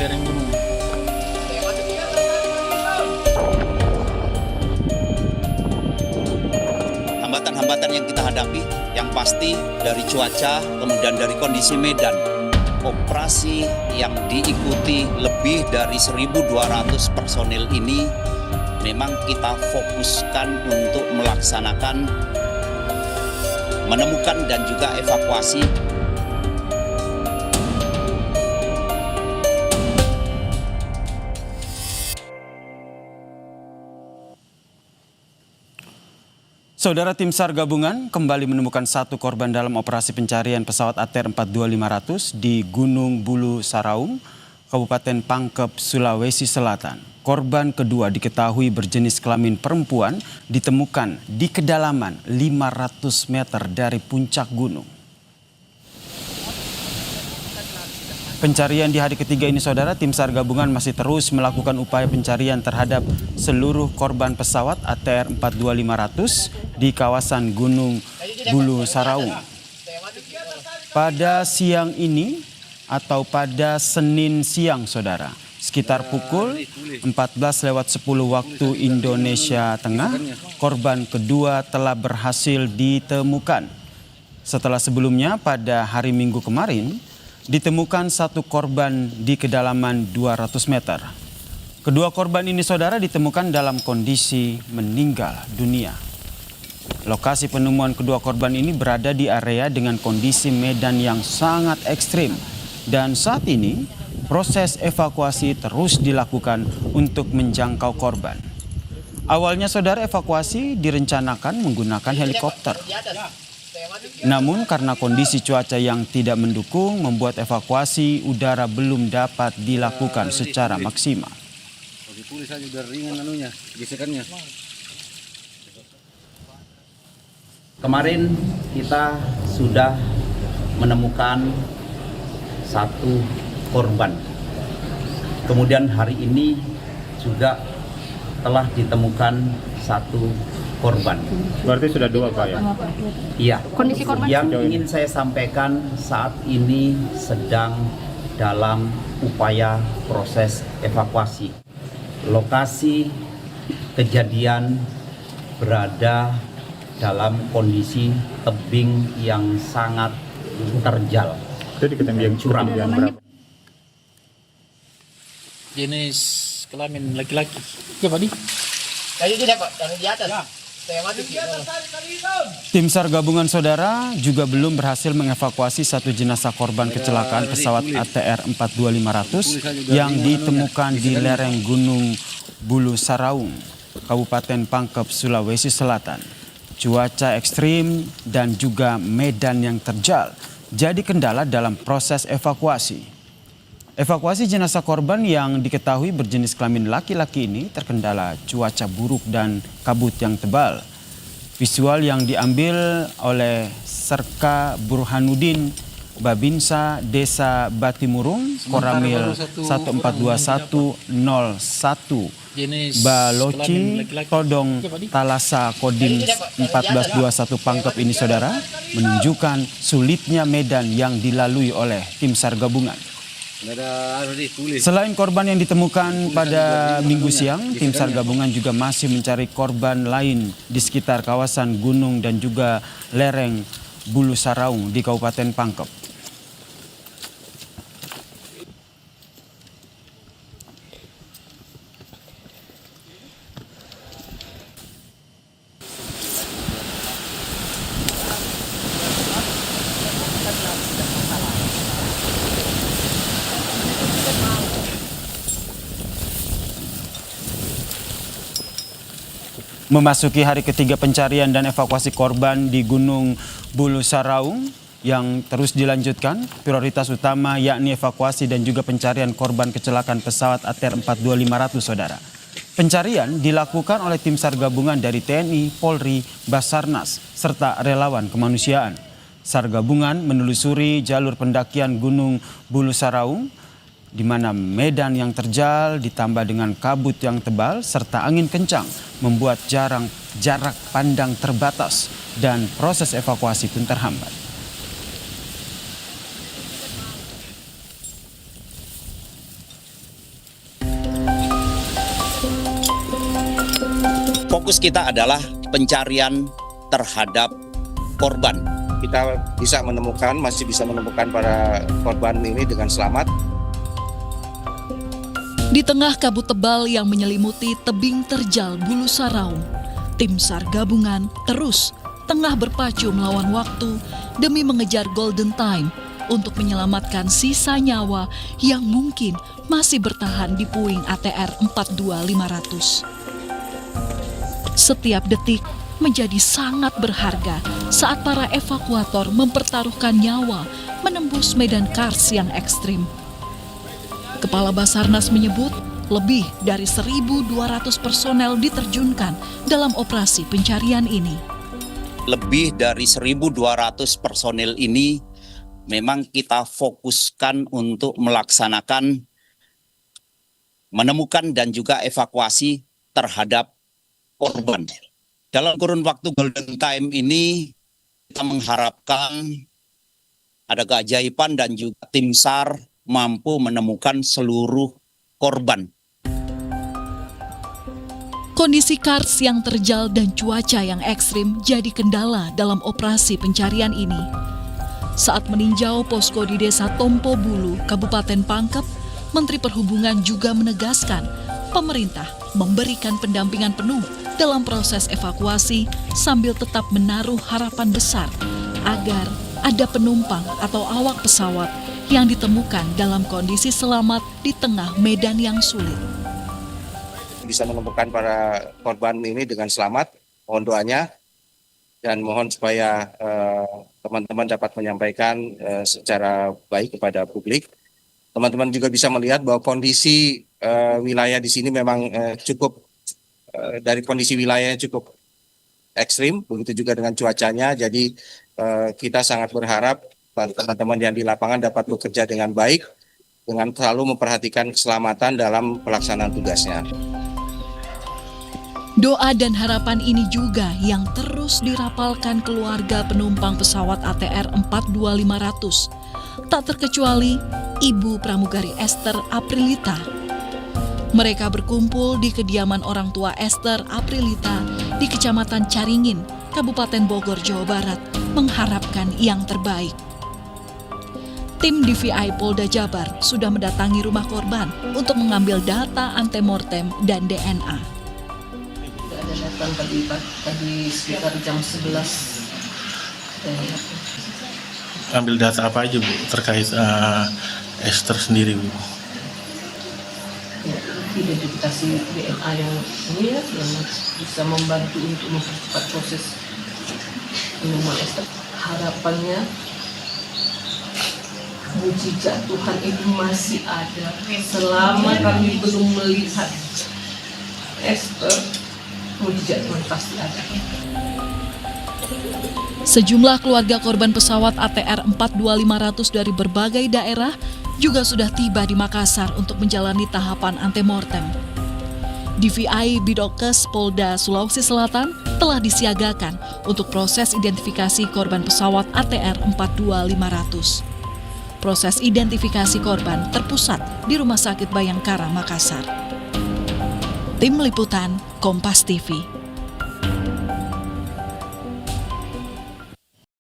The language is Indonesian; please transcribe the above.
lereng gunung. Hambatan-hambatan yang kita hadapi, yang pasti dari cuaca, kemudian dari kondisi medan. Operasi yang diikuti lebih dari 1.200 personil ini memang kita fokuskan untuk melaksanakan, menemukan dan juga evakuasi. Saudara, tim SAR gabungan kembali menemukan satu korban dalam operasi pencarian pesawat ATR 42500 di Gunung Bulu Saraung, Kabupaten Pangkep, Sulawesi Selatan. Korban kedua diketahui berjenis kelamin perempuan ditemukan di kedalaman 500 meter dari puncak gunung. Pencarian di hari ketiga ini, saudara, tim SAR gabungan masih terus melakukan upaya pencarian terhadap seluruh korban pesawat ATR 42500 di kawasan Gunung Bulu Saraung. Pada siang ini atau pada Senin siang, saudara, sekitar pukul 14.10 waktu Indonesia Tengah, korban kedua telah berhasil ditemukan. Setelah sebelumnya pada hari Minggu kemarin, ditemukan satu korban di kedalaman 200 meter. Kedua korban ini, saudara, ditemukan dalam kondisi meninggal dunia. Lokasi penemuan kedua korban ini berada di area dengan kondisi medan yang sangat ekstrim. Dan saat ini proses evakuasi terus dilakukan untuk menjangkau korban. Awalnya, saudara, evakuasi direncanakan menggunakan helikopter. Namun karena kondisi cuaca yang tidak mendukung membuat evakuasi udara belum dapat dilakukan secara maksimal. Kemarin kita sudah menemukan satu korban. Kemudian hari ini juga telah ditemukan satu korban. Berarti sudah dua, Pak, ya? Iya. Kondisi korban yang ingin saya sampaikan saat ini sedang dalam upaya proses evakuasi. Lokasi kejadian berada dalam kondisi tebing yang sangat terjal. Itu di ketinggian curam. berapa? Jenis kelamin laki-laki. Ya, Pak, Tadi itu dapat yang di atas. Tim SAR gabungan, saudara, juga belum berhasil mengevakuasi satu jenazah korban kecelakaan pesawat ATR 42500 yang ditemukan di lereng Gunung Bulu Saraung, Kabupaten Pangkep, Sulawesi Selatan. Cuaca ekstrim dan juga medan yang terjal jadi kendala dalam proses evakuasi. Evakuasi jenazah korban yang diketahui berjenis kelamin laki-laki ini terkendala cuaca buruk dan kabut yang tebal. Visual yang diambil oleh Serka Burhanuddin, Babinsa Desa Batimurung, Koramil 142101, Baloci, Todong, Talasa, Kodim 1421 Pangkep ini, saudara, menunjukkan sulitnya medan yang dilalui oleh tim SAR gabungan. Selain korban yang ditemukan pada Minggu siang, tim SAR gabungan juga masih mencari korban lain di sekitar kawasan gunung dan juga lereng Bulu Saraung di Kabupaten Pangkep. Memasuki hari ketiga pencarian dan evakuasi korban di Gunung Bulu Saraung yang terus dilanjutkan, prioritas utama yakni evakuasi dan juga pencarian korban kecelakaan pesawat ATR 42500, saudara. Pencarian dilakukan oleh tim SAR gabungan dari TNI, Polri, Basarnas, serta relawan kemanusiaan. SAR gabungan menelusuri jalur pendakian Gunung Bulu Saraung, di mana medan yang terjal ditambah dengan kabut yang tebal serta angin kencang membuat jarak pandang terbatas dan proses evakuasi pun terhambat. Fokus kita adalah pencarian terhadap korban. Kita masih bisa menemukan para korban ini dengan selamat. Di tengah kabut tebal yang menyelimuti tebing terjal Bulu Saraung, tim SAR gabungan terus tengah berpacu melawan waktu demi mengejar golden time untuk menyelamatkan sisa nyawa yang mungkin masih bertahan di puing ATR 42500. Setiap detik menjadi sangat berharga saat para evakuator mempertaruhkan nyawa menembus medan kars yang ekstrim. Kepala Basarnas menyebut lebih dari 1.200 personel diterjunkan dalam operasi pencarian ini. Lebih dari 1.200 personil ini memang kita fokuskan untuk melaksanakan, menemukan dan juga evakuasi terhadap korban. Dalam kurun waktu golden time ini kita mengharapkan ada keajaiban dan juga tim SAR mampu menemukan seluruh korban. Kondisi kars yang terjal dan cuaca yang ekstrim jadi kendala dalam operasi pencarian ini. Saat meninjau posko di Desa Tompo Bulu, Kabupaten Pangkep, Menteri Perhubungan juga menegaskan pemerintah memberikan pendampingan penuh dalam proses evakuasi sambil tetap menaruh harapan besar agar ada penumpang atau awak pesawat yang ditemukan dalam kondisi selamat di tengah medan yang sulit. Bisa menemukan para korban ini dengan selamat, mohon doanya, dan mohon supaya teman-teman dapat menyampaikan secara baik kepada publik. Teman-teman juga bisa melihat bahwa kondisi wilayah di sini memang dari kondisi wilayahnya cukup ekstrim, begitu juga dengan cuacanya. Jadi kita sangat berharap teman-teman yang di lapangan dapat bekerja dengan baik, dengan selalu memperhatikan keselamatan dalam pelaksanaan tugasnya. Doa dan harapan ini juga yang terus dirapalkan keluarga penumpang pesawat ATR 42500, tak terkecuali Ibu Pramugari Esther Aprilita. Mereka berkumpul di kediaman orang tua Esther Aprilita di Kecamatan Caringin, Kabupaten Bogor, Jawa Barat, mengharapkan yang terbaik. Tim DVI Polda Jabar sudah mendatangi rumah korban untuk mengambil data antemortem dan DNA. Ada datang tadi sekitar jam 11. Ambil data apa aja Bu terkait Esther sendiri Bu? Identifikasi DNA yang ini ya, yang bisa membantu untuk mempercepat proses penemuan Esther. Harapannya mujizat Tuhan itu masih ada. Selama kami belum melihat Esther, mujizat Tuhan pasti ada. Sejumlah keluarga korban pesawat ATR 42500 dari berbagai daerah juga sudah tiba di Makassar untuk menjalani tahapan antemortem. DVI Bidokes Polda Sulawesi Selatan telah disiagakan untuk proses identifikasi korban pesawat ATR 42500. Proses identifikasi korban terpusat di Rumah Sakit Bayangkara, Makassar. Tim Liputan Kompas TV.